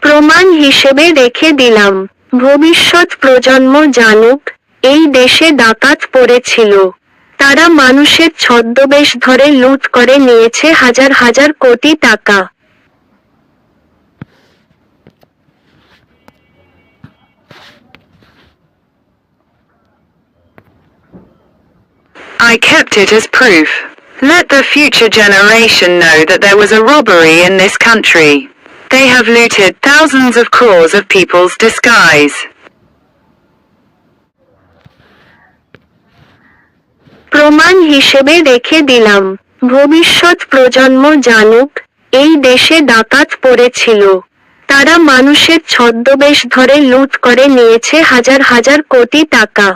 প্রমাণ হিসেবে রেখে দিলাম। ভবিষ্যৎ প্রজন্ম জানুক, এই দেশে ডাকাত পড়েছিল। তারা মানুষের ছদ্মবেশ ধরে লুট করে নিয়েছে হাজার হাজার কোটি টাকা। I kept it as proof. Let the future generation know that there was a robbery in this country. They have looted thousands of crores of people's disguise. প্রমাণ হিসেবে রেখে দিলাম। ভবিষ্যৎ প্রজন্ম জানুক, এই দেশে ডাকাত পড়েছিল। তারা মানুষের ছদ্মবেশ ধরে লুট করে নিয়েছে হাজার হাজার কোটি টাকা।